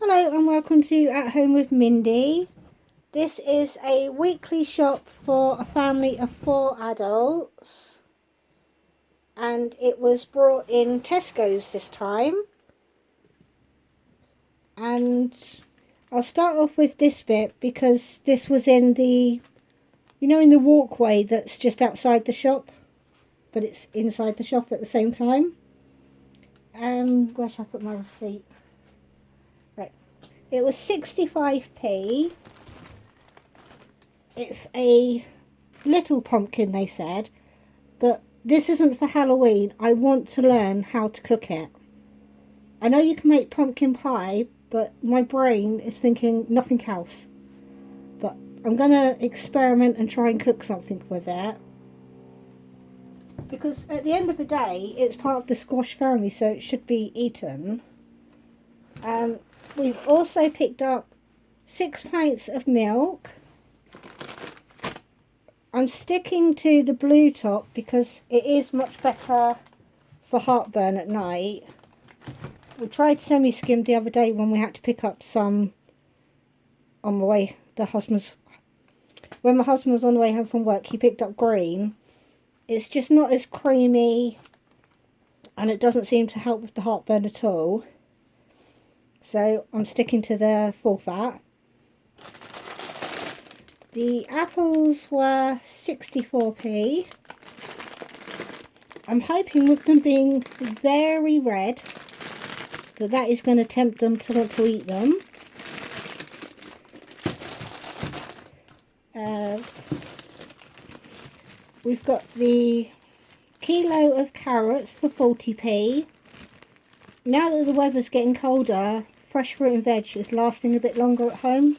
Hello and welcome to At Home with Mindy. This is a weekly shop for a family of 4 adults, and it was brought in Tesco's this time. And I'll start off with this bit because this was in the, in the walkway that's just outside the shop, but it's inside the shop at the same time. Where should I put my receipt? Right, it was 65p. It's a little pumpkin, they said, but this isn't for Halloween. I want to learn how to cook it. I know you can make pumpkin pie, but my brain is thinking nothing else. But I'm going to experiment and try and cook something with it. Because at the end of the day, it's part of the squash family, so it should be eaten. We've also picked up 6 pints of milk. I'm sticking to the blue top because it is much better for heartburn at night. We tried semi-skimmed the other day when we had to pick up some on the way. When my husband was on the way home from work, he picked up green. It's just not as creamy and it doesn't seem to help with the heartburn at all. So I'm sticking to the full fat. The apples were 64p. I'm hoping with them being very red that is going to tempt them to want to eat them. We've got the kilo of carrots for 40p. Now that the weather's getting colder, fresh fruit and veg is lasting a bit longer at home.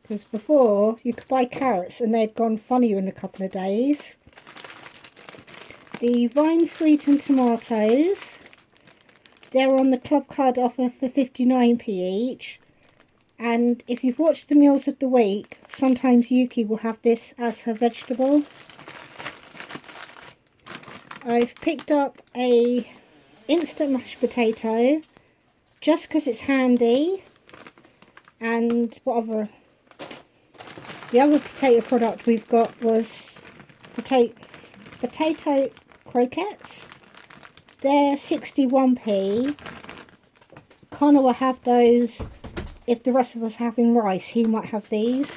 Because before, you could buy carrots and they'd gone funny in a couple of days. The vine sweetened tomatoes, they're on the club card offer for 59p each. And if you've watched the meals of the week, sometimes Yuki will have this as her vegetable. I've picked up a instant mashed potato just because it's handy. And the other potato product we've got was potato croquettes. They're 61p. Connor will have those. If the rest of us are having rice, he might have these.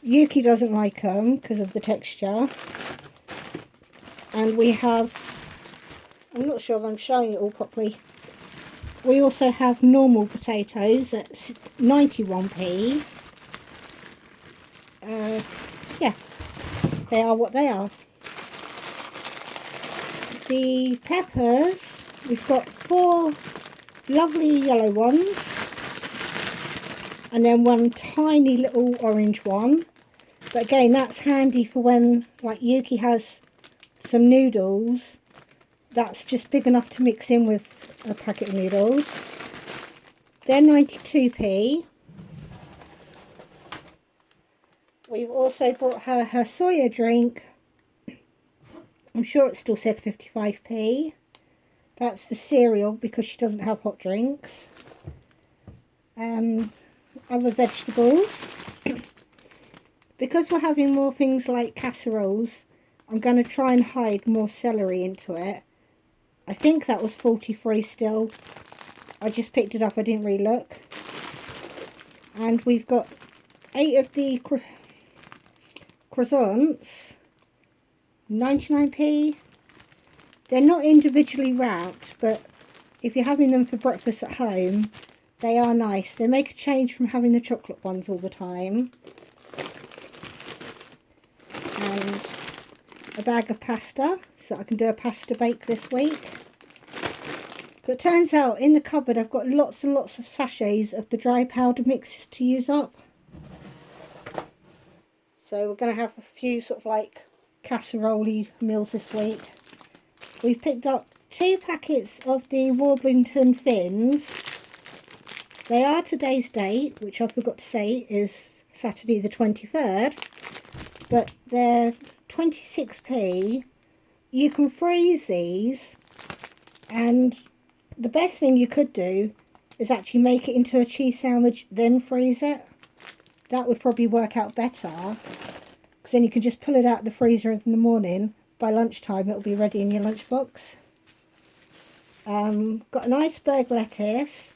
Yuki doesn't like them because of the texture. And we have, I'm not sure if I'm showing it all properly. We also have normal potatoes at 91p. Yeah, they are what they are. The peppers, we've got 4 lovely yellow ones and then 1 tiny little orange one. But again, that's handy for when like Yuki has some noodles. That's just big enough to mix in with a packet of noodles. They're 92p. We've also brought her soya drink. I'm sure it still said 55p. That's for cereal because she doesn't have hot drinks. Other vegetables. Because we're having more things like casseroles, I'm going to try and hide more celery into it. I think that was 43 still. I just picked it up, I didn't really look. And we've got 8 of the croissants, 99p. They're not individually wrapped, but if you're having them for breakfast at home, they are nice. They make a change from having the chocolate ones all the time. And a bag of pasta, so I can do a pasta bake this week. But it turns out in the cupboard I've got lots and lots of sachets of the dry powder mixes to use up. So we're going to have a few sort of like casserole-y meals this week. We've picked up 2 packets of the Warblington Fins. They are today's date, which I forgot to say is Saturday the 23rd. But they're 26p. You can freeze these, and the best thing you could do is actually make it into a cheese sandwich, then freeze it. That would probably work out better, because then you can just pull it out of the freezer in the morning. By lunchtime it'll be ready in your lunchbox. Got an iceberg lettuce.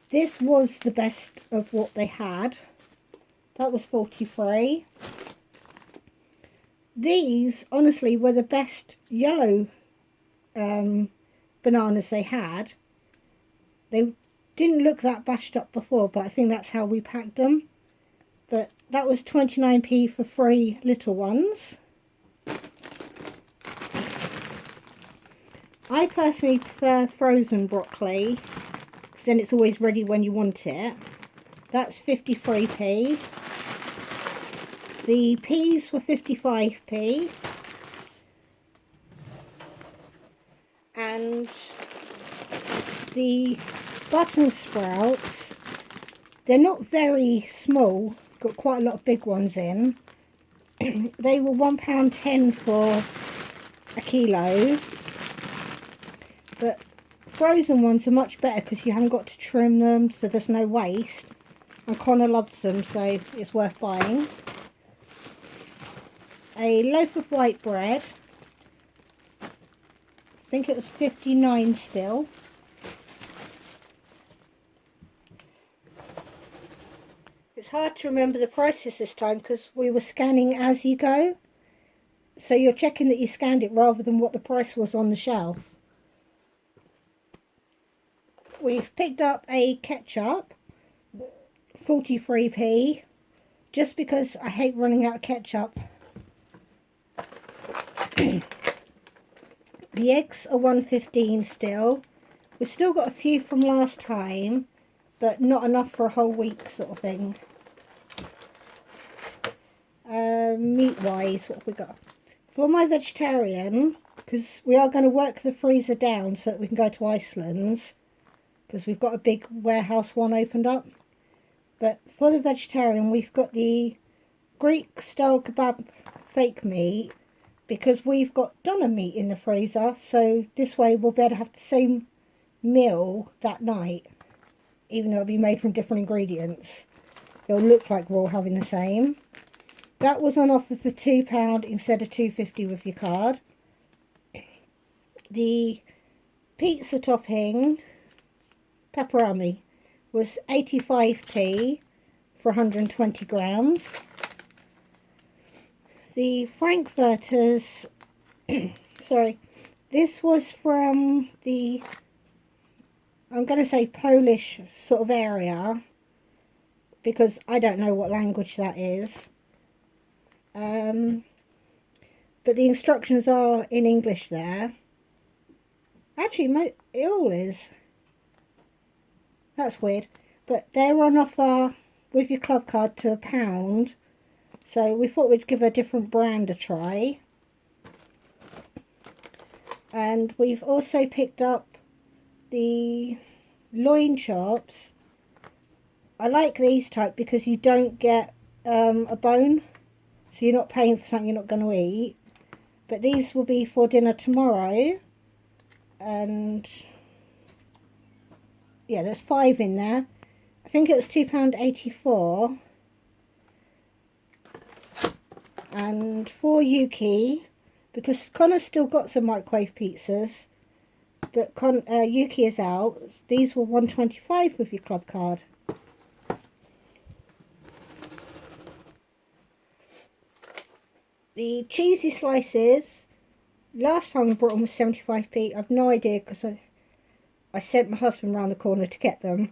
This was the best of what they had. That was 43. These honestly were the best yellow bananas they had. They didn't look that bashed up before, but I think that's how we packed them. But that was 29p for 3 little ones. I personally prefer frozen broccoli, because then it's always ready when you want it. That's 53p. The peas were 55p. And the button sprouts, they're not very small, got quite a lot of big ones in. They were £1.10 for a kilo. But frozen ones are much better because you haven't got to trim them, so there's no waste. And Connor loves them, so it's worth buying. A loaf of white bread. I think it was 59 still. It's hard to remember the prices this time because we were scanning as you go. So you're checking that you scanned it rather than what the price was on the shelf. We've picked up a ketchup, 43p, just because I hate running out of ketchup. The eggs are 1.15 still. We've still got a few from last time, but not enough for a whole week sort of thing. Meat wise, what have we got? For my vegetarian, because we are going to work the freezer down so that we can go to Iceland's, because we've got a big warehouse one opened up. But for the vegetarian, we've got the Greek style kebab fake meat, because we've got doner meat in the freezer, so this way we'll be able to have the same meal that night, even though it'll be made from different ingredients. It'll look like we're all having the same. That was on offer for £2 instead of £2.50 with your card. The pizza topping pepperoni was 85p for 120 grams. The frankfurters, sorry, this was from the, I'm going to say Polish sort of area, because I don't know what language that is. But the instructions are in English there. Actually, it all is. That's weird. But they're on offer with your club card to £1. So we thought we'd give a different brand a try. And we've also picked up the loin chops. I like these type because you don't get a bone. So you're not paying for something you're not going to eat. But these will be for dinner tomorrow. And yeah, there's 5 in there. I think it was £2.84. And for Yuki, because Connor's still got some microwave pizzas, but Yuki is out, these were £1.25 with your club card. The cheesy slices, last time I brought them was 75p. I've no idea because I sent my husband round the corner to get them.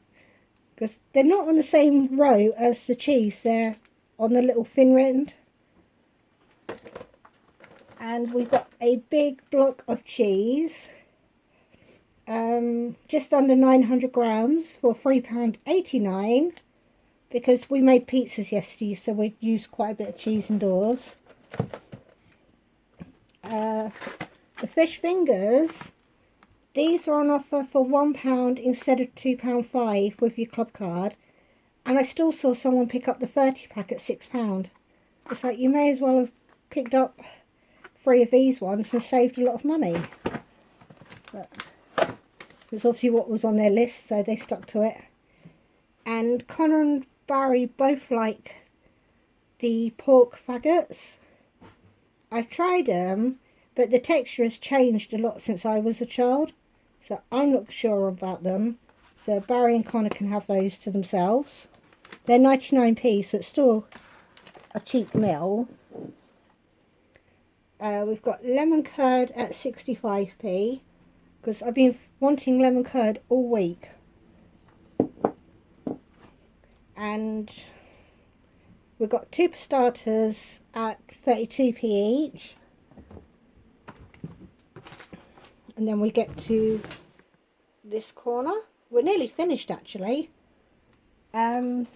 Because they're not on the same row as the cheese, they're on the little thin end. And we've got a big block of cheese, just under 900 grams for £3.89, because we made pizzas yesterday, so we used quite a bit of cheese indoors. The fish fingers, these are on offer for £1 instead of £2.5 with your club card, and I still saw someone pick up the 30 pack at £6. It's like, you may as well have picked up 3 of these ones and saved a lot of money. But It's obviously what was on their list, so they stuck to it. And Connor and Barry both like the pork faggots. I've tried them, but the texture has changed a lot since I was a child, so I'm not sure about them. So Barry and Connor can have those to themselves. They're 99p, so it's still a cheap meal. We've got lemon curd at 65p, because I've been wanting lemon curd all week. And we've got 2 starters at 32p each. And then we get to this corner. We're nearly finished actually. I've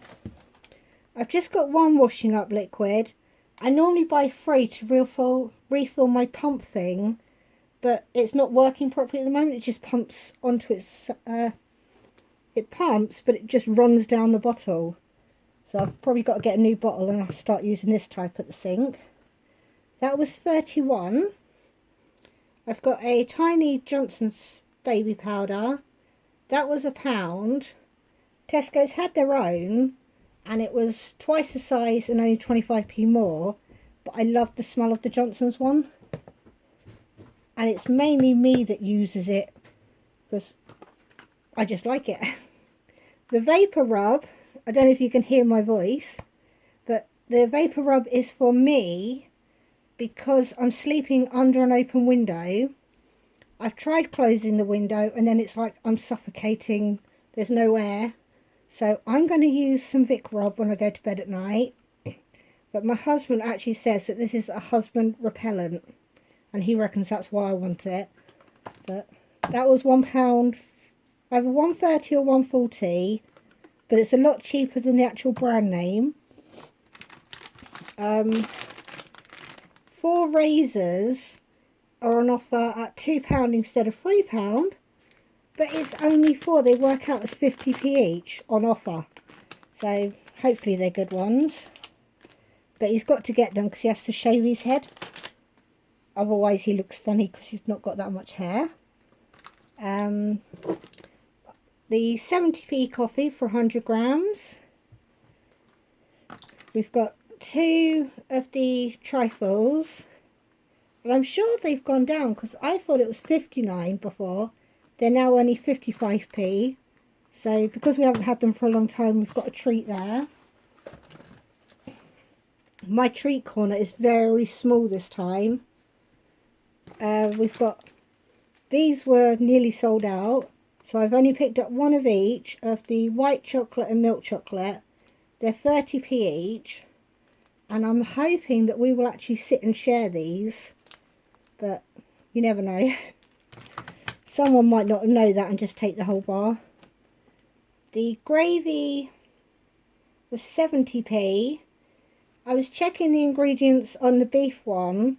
just got 1 washing up liquid. I normally buy 3 to refill my pump thing, but it's not working properly at the moment. It just pumps onto its... it pumps, but it just runs down the bottle. So I've probably got to get a new bottle and I'll start using this type at the sink. That was 31. I've got a tiny Johnson's baby powder. That was £1. Tesco's had their own, and it was twice the size and only 25p more. But I love the smell of the Johnson's one. And it's mainly me that uses it, because I just like it. The Vapor Rub, I don't know if you can hear my voice, but the Vapor Rub is for me because I'm sleeping under an open window. I've tried closing the window and then it's like I'm suffocating, there's no air. So I'm going to use some Vic Rub when I go to bed at night. But my husband actually says that this is a husband repellent, and he reckons that's why I want it. But that was £1, either 1.30 or 1.40, but it's a lot cheaper than the actual brand name. 4 razors are on offer at £2 instead of £3, but it's only 4. They work out as 50p each on offer, so hopefully they're good ones. But he's got to get them because he has to shave his head, otherwise he looks funny because he's not got that much hair. The 70p coffee for 100 grams. We've got 2 of the trifles, but I'm sure they've gone down because I thought it was 59 before. They're now only 55p. So because we haven't had them for a long time, we've got a treat there. My treat corner is very small this time. We've got, these were nearly sold out, so I've only picked up 1 of each of the white chocolate and milk chocolate. They're 30p each, and I'm hoping that we will actually sit and share these, but you never know. Someone might not know that and just take the whole bar. The gravy was 70p. I was checking the ingredients on the beef one,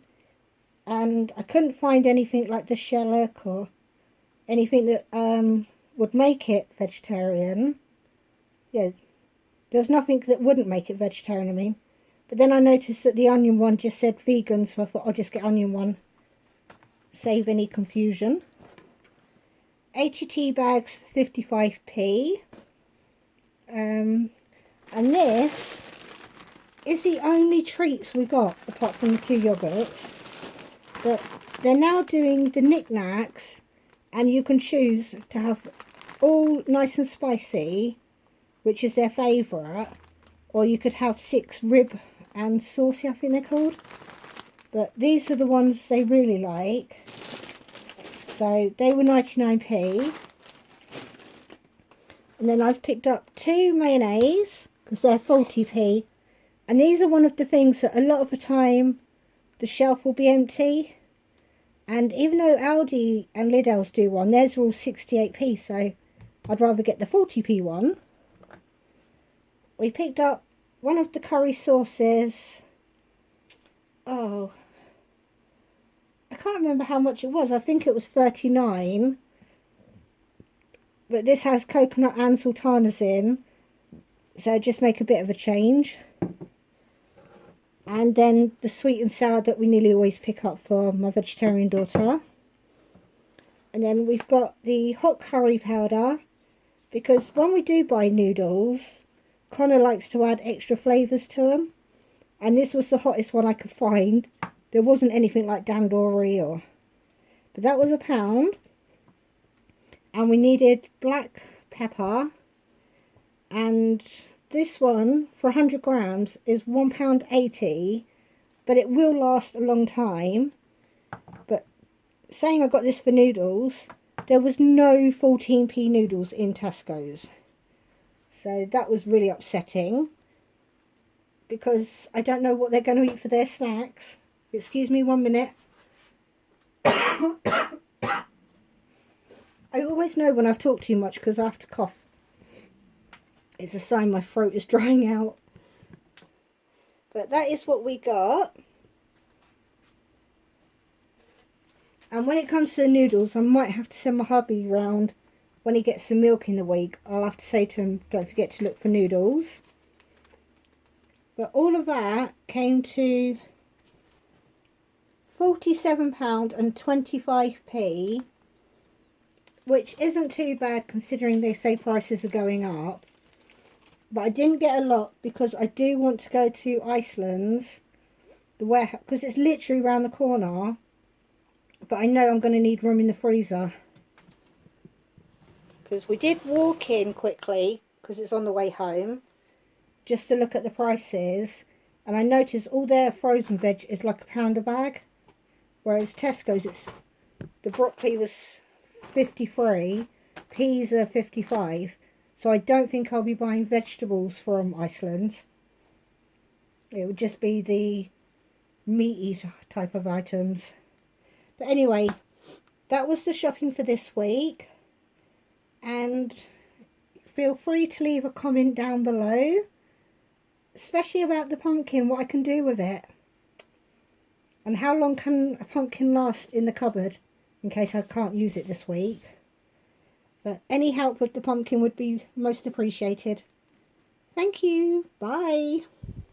and I couldn't find anything like the shellac or anything that would make it vegetarian. Yeah, there's nothing that wouldn't make it vegetarian, I mean. But then I noticed that the onion one just said vegan, so I thought I'll just get onion one. Save any confusion. 80 tea bags for 55p. And this is the only treats we got, apart from the 2 yogurts. But they're now doing the knickknacks, and you can choose to have all nice and spicy, which is their favourite, or you could have 6 rib and saucy, I think they're called. But these are the ones they really like. So they were 99p. And then I've picked up 2 mayonnaise because they're 40p. And these are one of the things that a lot of the time the shelf will be empty. And even though Aldi and Lidl's do one, theirs are all 68p, so I'd rather get the 40p one. We picked up one of the curry sauces. Oh, I can't remember how much it was. I think it was 39. But this has coconut and sultanas in, so just make a bit of a change. And then the sweet and sour that we nearly always pick up for my vegetarian daughter. And then we've got the hot curry powder, because when we do buy noodles, Connor likes to add extra flavours to them. And this was the hottest one I could find. There wasn't anything like dandori or... But that was £1. And we needed black pepper. And this one, for 100 grams, is £1.80. But it will last a long time. But saying I got this for noodles, there was no 14p noodles in Tesco's. So that was really upsetting, because I don't know what they're going to eat for their snacks. Excuse me 1 minute. I always know when I've talked too much because I have to cough. It's a sign my throat is drying out. But that is what we got. And when it comes to the noodles, I might have to send my hubby round when he gets some milk in the week. I'll have to say to him, don't forget to look for noodles. But all of that came to £47.25, which isn't too bad considering they say prices are going up. But I didn't get a lot because I do want to go to Iceland's, the warehouse, because it's literally around the corner. But I know I'm going to need room in the freezer. Because we did walk in quickly, because it's on the way home, just to look at the prices. And I noticed all their frozen veg is like £1 a bag. Whereas Tesco's, the broccoli was 53, peas are 55. So I don't think I'll be buying vegetables from Iceland. It would just be the meaty type of items. But anyway, that was the shopping for this week. And feel free to leave a comment down below, especially about the pumpkin, what I can do with it. And how long can a pumpkin last in the cupboard, in case I can't use it this week. But any help with the pumpkin would be most appreciated. Thank you. Bye.